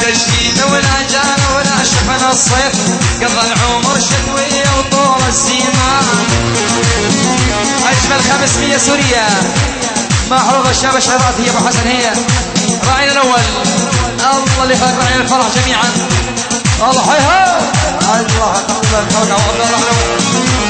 التجديد والعجال ولا شفنا الصيف قضى العمر شتوية وطول الزمان. أجمل 500 سوريا مع حروب الشاب الشهرات هي أبو حسن هي راعينا الأول. الله اللي خلق راعينا الفرح جميعا. الله هيها الله الله الله